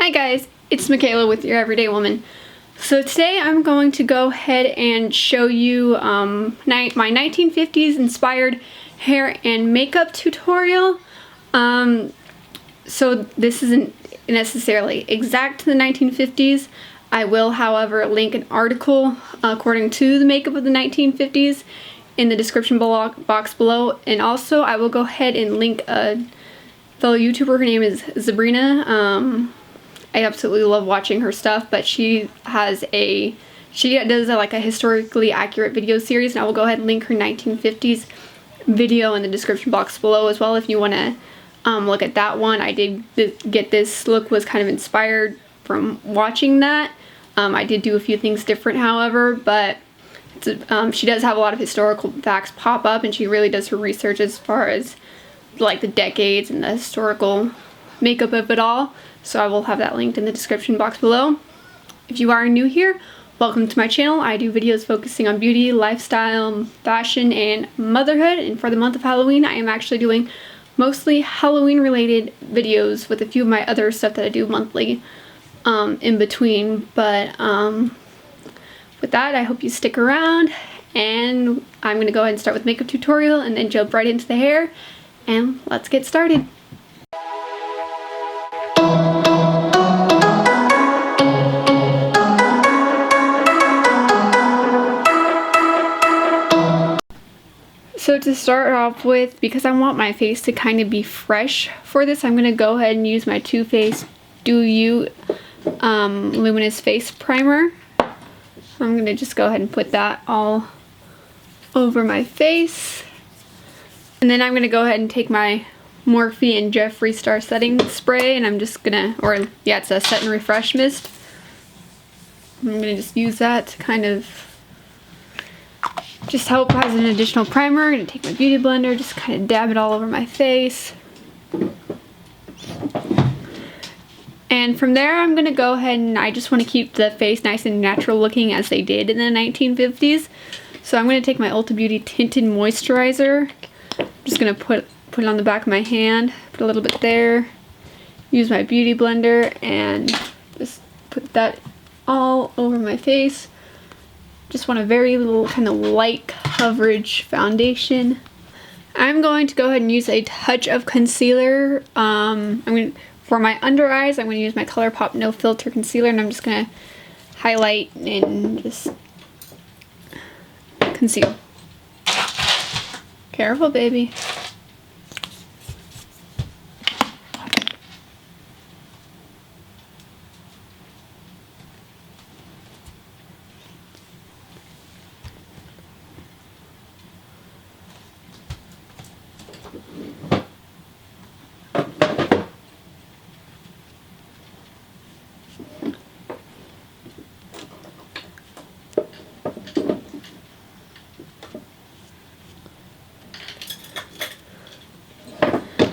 Hi guys, it's Michaela with Your Everyday Woman. So today I'm going to go ahead and show you my 1950s inspired hair and makeup tutorial. So this isn't necessarily exact to the 1950s. I will, however, link an article according to the makeup of the 1950s in the description box below. And also I will go ahead and link a fellow YouTuber. Her name is Zabrenas. I absolutely love watching her stuff, but she does a historically accurate video series, and I will go ahead and link her 1950s video in the description box below as well if you want to look at that one. I did get this look was kind of inspired from watching that. I did do a few things different, however, but she does have a lot of historical facts pop up, and she really does her research as far as like the decades and the historical makeup of it all. So I will have that linked in the description box below. If you are new here, welcome to my channel. I do videos focusing on beauty, lifestyle, fashion, and motherhood. And for the month of Halloween, I am actually doing mostly Halloween related videos with a few of my other stuff that I do monthly in between. But with that, I hope you stick around, and I'm going to go ahead and start with makeup tutorial and then jump right into the hair, and let's get started. So to start off with, because I want my face to kind of be fresh for this, I'm going to go ahead and use my Too Faced Do You Luminous Face Primer. I'm going to just go ahead and put that all over my face. And then I'm going to go ahead and take my Morphe and Jefferee Star Setting Spray, and I'm just going to, it's a Set and Refresh Mist. I'm going to just use that to kind of just help as an additional primer. I'm going to take my beauty blender, just kind of dab it all over my face. And from there I'm going to go ahead and I just want to keep the face nice and natural looking as they did in the 1950s. So I'm going to take my Ulta Beauty Tinted Moisturizer. I'm just going to put it on the back of my hand, put a little bit there, use my beauty blender, and just put that all over my face. Just want a very little kind of light coverage foundation. I'm going to go ahead and use a touch of concealer. For my under eyes, I'm going to use my Colourpop No-Filter concealer, and I'm just going to highlight and just conceal. Careful, baby.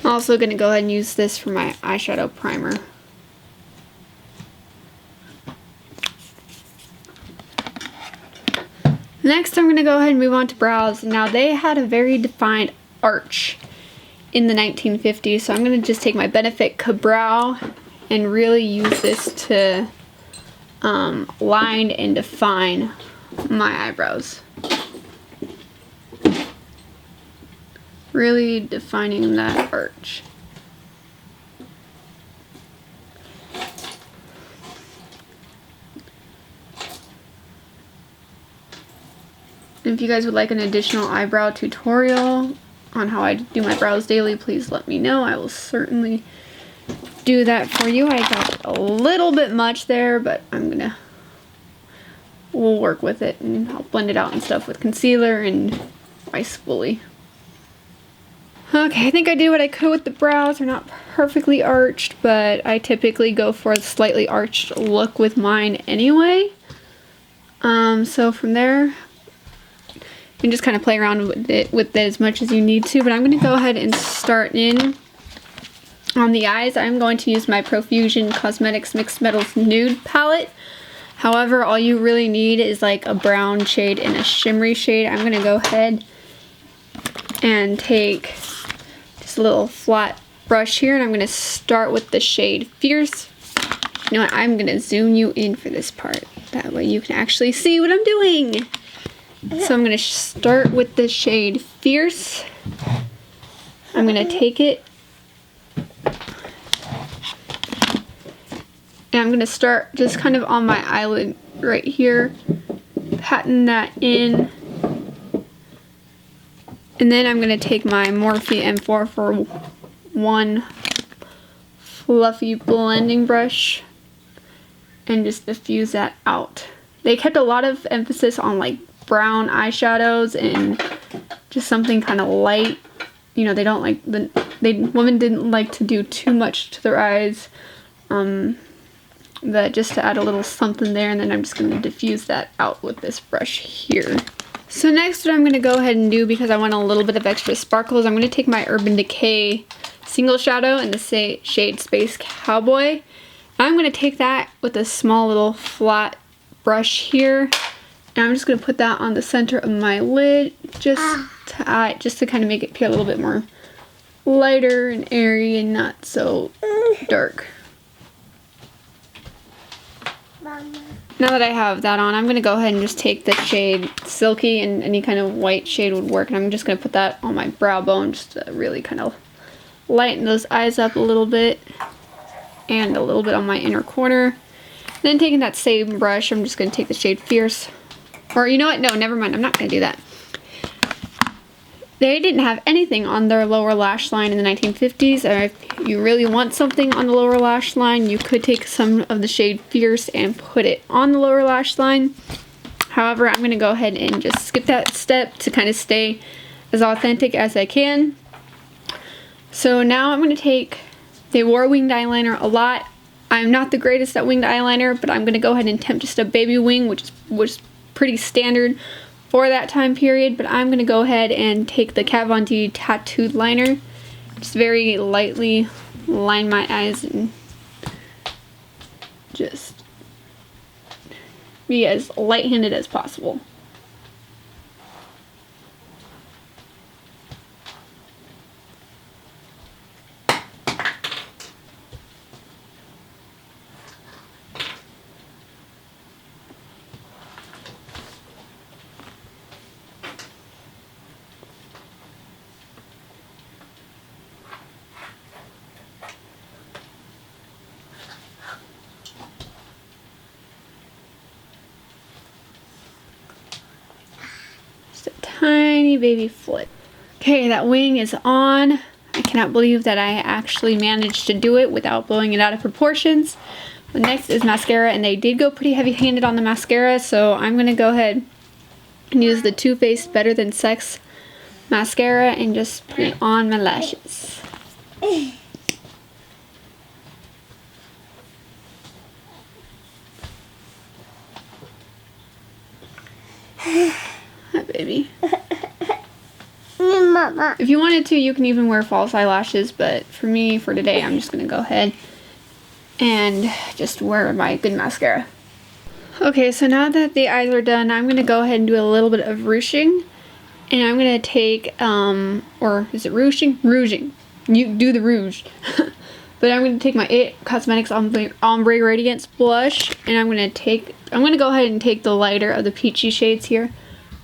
I'm also going to go ahead and use this for my eyeshadow primer. Next, I'm going to go ahead and move on to brows. Now, they had a very defined arch in the 1950s, so I'm going to just take my Benefit Ka-Brow and really use this to line and define my eyebrows. Really defining that arch. And if you guys would like an additional eyebrow tutorial on how I do my brows daily, please let me know. I will certainly do that for you. I got a little bit much there, but we'll work with it, and I'll blend it out and stuff with concealer and Ice Spoolie. Okay, I think I did what I could with the brows. They're not perfectly arched, but I typically go for a slightly arched look with mine anyway. So from there, you can just kind of play around with it as much as you need to, but I'm going to go ahead and start in on the eyes. I'm going to use my Profusion Mixed Metals Nude palette. However, all you really need is like a brown shade and a shimmery shade. I'm going to go ahead and take just a little flat brush here, and I'm going to start with the shade Fierce. You know what, I'm gonna zoom you in for this part. That way you can actually see what I'm doing. So I'm gonna start with the shade Fierce. I'm gonna take it and I'm gonna start just kind of on my eyelid right here, patting that in. And then I'm gonna take my Morphe M441 fluffy blending brush and just diffuse that out. They kept a lot of emphasis on like brown eyeshadows and just something kind of light. You know, they don't like women didn't like to do too much to their eyes. That just to add a little something there, and then I'm just going to diffuse that out with this brush here. So next what I'm going to go ahead and do, because I want a little bit of extra sparkles, I'm going to take my Urban Decay single shadow in the shade Space Cowboy. I'm going to take that with a small little flat brush here, and I'm just going to put that on the center of my lid just to kind of make it appear a little bit more lighter and airy and not so dark. Now that I have that on, I'm going to go ahead and just take the shade Silky, and any kind of white shade would work, and I'm just going to put that on my brow bone just to really kind of lighten those eyes up a little bit, and a little bit on my inner corner. Then taking that same brush, I'm just going to take the shade Fierce. Or you know what? No, never mind. I'm not going to do that. They didn't have anything on their lower lash line in the 1950s. And if you really want something on the lower lash line, you could take some of the shade Fierce and put it on the lower lash line. However, I'm going to go ahead and just skip that step to kind of stay as authentic as I can. So now I'm going to take, they wore winged eyeliner a lot. I'm not the greatest at winged eyeliner, but I'm going to go ahead and attempt just a baby wing, which was pretty standard for that time period. But I'm going to go ahead and take the Kat Von D tattooed liner, just very lightly line my eyes and just be as light-handed as possible. Tiny baby flip. Okay, that wing is on. I cannot believe that I actually managed to do it without blowing it out of proportions. The next is mascara, and they did go pretty heavy-handed on the mascara, so I'm going to go ahead and use the Too Faced Better Than Sex mascara and just put it on my lashes. Hi, baby. Mama. If you wanted to, you can even wear false eyelashes, but for me, for today, I'm just going to go ahead and just wear my good mascara. Okay, so now that the eyes are done, I'm going to go ahead and do a little bit of ruching. And I'm going to take, or is it ruching? Rouging. You do the rouge. But I'm going to take my IT Cosmetics Ombre Radiance Blush, and I'm going to go ahead and take the lighter of the peachy shades here.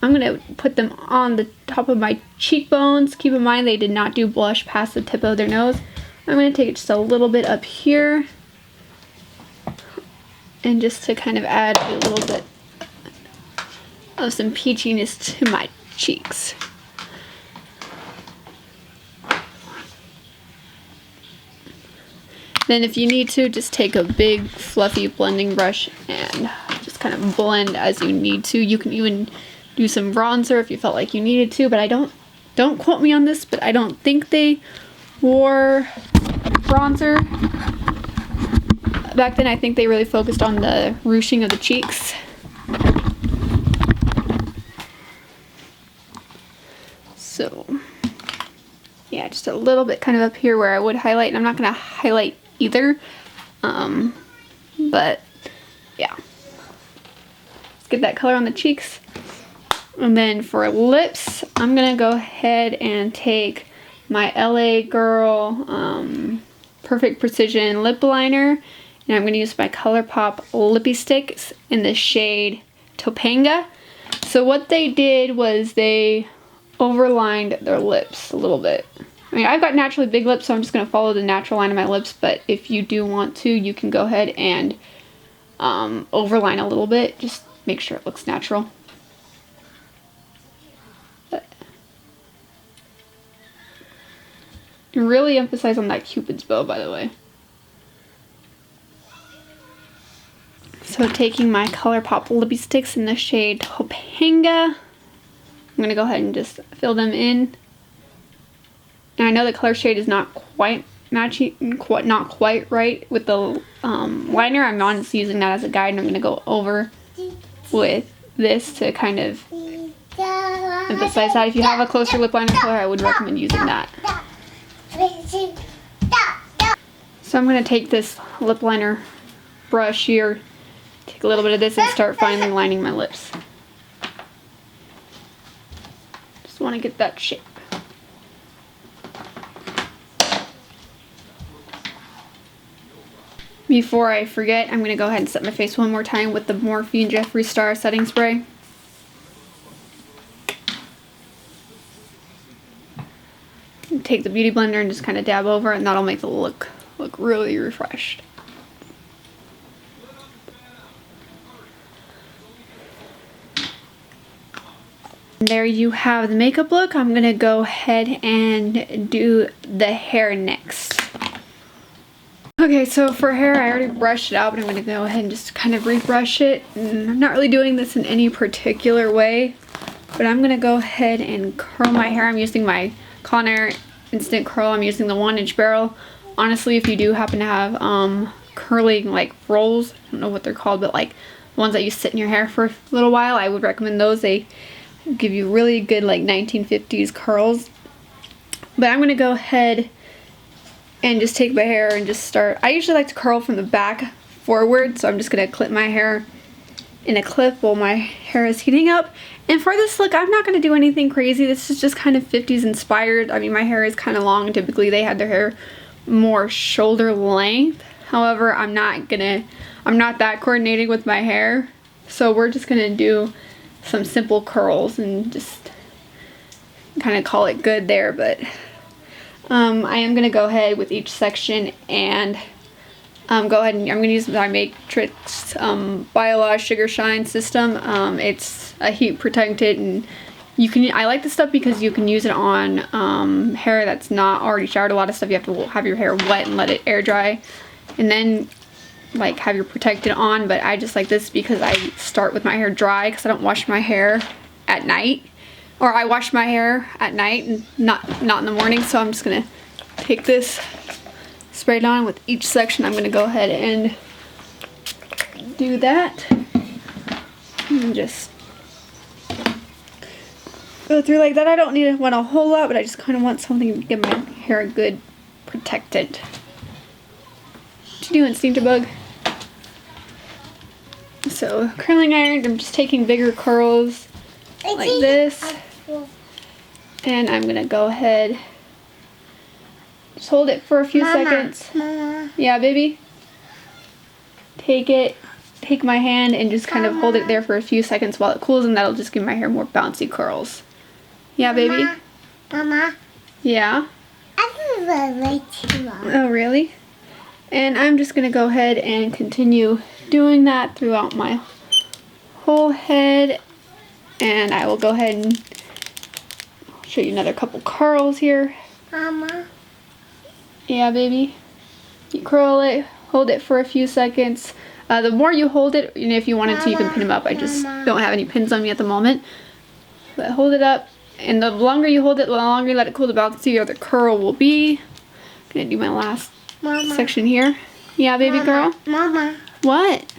I'm going to put them on the top of my cheekbones. Keep in mind they did not do blush past the tip of their nose. I'm going to take it just a little bit up here, and just to kind of add a little bit of some peachiness to my cheeks. Then if you need to, just take a big fluffy blending brush and just kind of blend as you need to. You can even do some bronzer if you felt like you needed to, but don't quote me on this, but I don't think they wore bronzer. Back then I think they really focused on the ruching of the cheeks. So yeah, just a little bit kind of up here where I would highlight, and I'm not going to highlight either, but yeah, let's get that color on the cheeks. And then for lips, I'm gonna go ahead and take my LA Girl Perfect Precision lip liner, And I'm going to use my Colourpop Lippie Stix in the shade Topanga. So what they did was they overlined their lips a little bit. I mean, I've got naturally big lips, so I'm just going to follow the natural line of my lips, but if you do want to, you can go ahead and overline a little bit. Just make sure it looks natural. And really emphasize on that Cupid's bow, by the way. So taking my Colourpop Lippie Stix in the shade Topanga, I'm going to go ahead and just fill them in. And I know the color shade is not quite matching, not quite right with the liner. I'm honestly using that as a guide, and I'm going to go over with this to kind of emphasize that. If you have a closer lip liner color, I would recommend using that. So I'm going to take this lip liner brush here, take a little bit of this, and start finely lining my lips. Just want to get that shape. Before I forget, I'm going to go ahead and set my face one more time with the Morphe and Jefferee Star Setting Spray. Take the beauty blender and just kind of dab over, and that'll make the look really refreshed. And there you have the makeup look. I'm going to go ahead and do the hair next. Okay, so for hair, I already brushed it out, but I'm going to go ahead and just kind of rebrush it. And I'm not really doing this in any particular way, but I'm going to go ahead and curl my hair. I'm using my Conair Instant Curl. I'm using the 1-inch barrel. Honestly, if you do happen to have curling like rolls, I don't know what they're called, but like the ones that you sit in your hair for a little while, I would recommend those. They give you really good like 1950s curls. But I'm going to go ahead and just take my hair and just start. I usually like to curl from the back forward, so I'm just going to clip my hair in a clip while my hair is heating up. And for this look, I'm not going to do anything crazy. This is just kind of 50s inspired. I mean, my hair is kind of long. Typically, they had their hair more shoulder length. However, I'm not that coordinated with my hair. So we're just going to do some simple curls and just kind of call it good there. But I am going to go ahead with each section and go ahead and I'm going to use my Matrix Biolage Sugar Shine system. It's a heat protected, and I like this stuff because you can use it on hair that's not already showered. A lot of stuff you have to have your hair wet and let it air dry and then like have your protected on, but I just like this because I start with my hair dry because I don't wash my hair at night, or I wash my hair at night and not in the morning. So I'm just going to take this, spray it on with each section. I'm going to go ahead and do that and just go through like that. I don't want a whole lot, but I just kind of want something to give my hair a good protectant. What you doing, Steamed Bug? So curling iron, I'm just taking bigger curls like this, and I'm going to go ahead, just hold it for a few seconds. Mama. Yeah, baby? Take my hand and just kind of hold it there for a few seconds while it cools, and that'll just give my hair more bouncy curls. Yeah, baby? Mama. Yeah? I think we're way too long. Oh, really? And I'm just going to go ahead and continue doing that throughout my whole head. And I will go ahead and show you another couple curls here. Mama. Yeah, baby? You curl it, hold it for a few seconds. The more you hold it, and if you wanted to, you can pin them up. I just don't have any pins on me at the moment. But hold it up, and the longer you hold it, the longer you let it cool, the bouncier the curl will be. I'm going to do my last section here. Yeah, baby girl? Mama. What?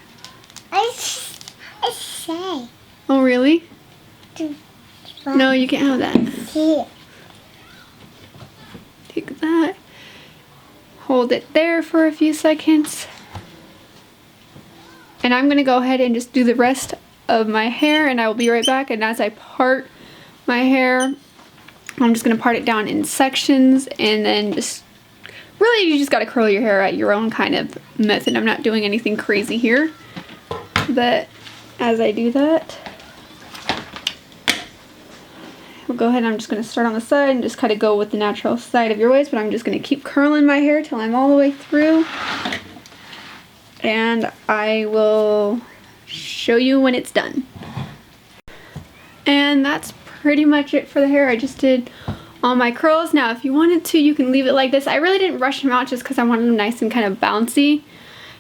I say. Oh, really? No, you can't have that. Here. Take that. Hold it there for a few seconds. And I'm going to go ahead and just do the rest of my hair, and I will be right back. And as I part my hair, I'm just going to part it down in sections and then just really you just gotta curl your hair at your own kind of method. I'm not doing anything crazy here. But as I do that, we'll go ahead and I'm just going to start on the side and just kind of go with the natural side of your waist, but I'm just going to keep curling my hair till I'm all the way through. And I will show you when it's done. And that's pretty much it for the hair. I just did all my curls. Now if you wanted to, you can leave it like this. I really didn't rush them out just because I wanted them nice and kind of bouncy.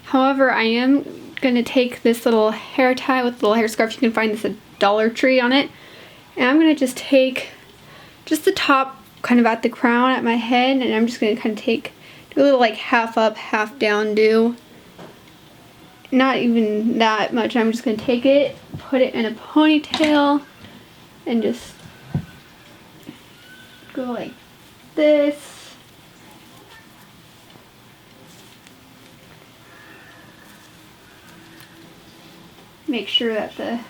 However, I am going to take this little hair tie with a little hair scarf. You can find this at Dollar Tree on it. And I'm going to just take just the top kind of at the crown at my head, and I'm just going to kind of do a little like half up, half down do. Not even that much. I'm just going to take it, put it in a ponytail, and just go like this. Make sure that the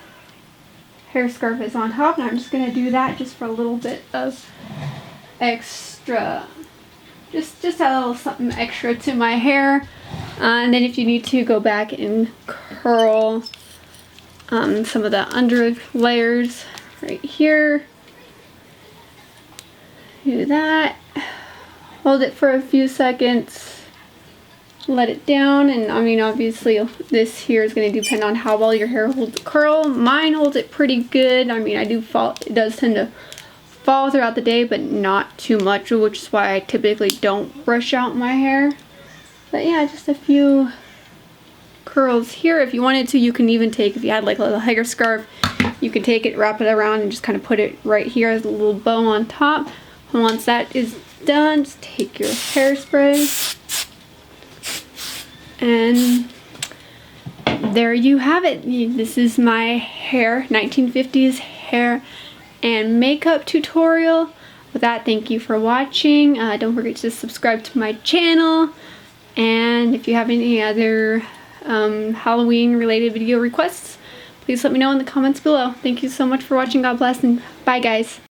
hair scarf is on top, and I'm just going to do that just for a little bit of extra, just a little something extra to my hair. And then if you need to, go back and curl some of the under layers right here. Do that. Hold it for a few seconds. Let it down, and I mean obviously this here is going to depend on how well your hair holds the curl. Mine holds it pretty good. I mean it does tend to fall throughout the day, but not too much, which is why I typically don't brush out my hair. But yeah, just a few curls here. If you wanted to, you can even take, if you had like a little hair scarf, you can take it, wrap it around, and just kind of put it right here as a little bow on top. And once that is done, just take your hairspray. And there you have it. This is my hair, 1950s hair and makeup tutorial. With that, thank you for watching. Don't forget to subscribe to my channel. And if you have any other Halloween related video requests, please let me know in the comments below. Thank you so much for watching. God bless, and bye guys.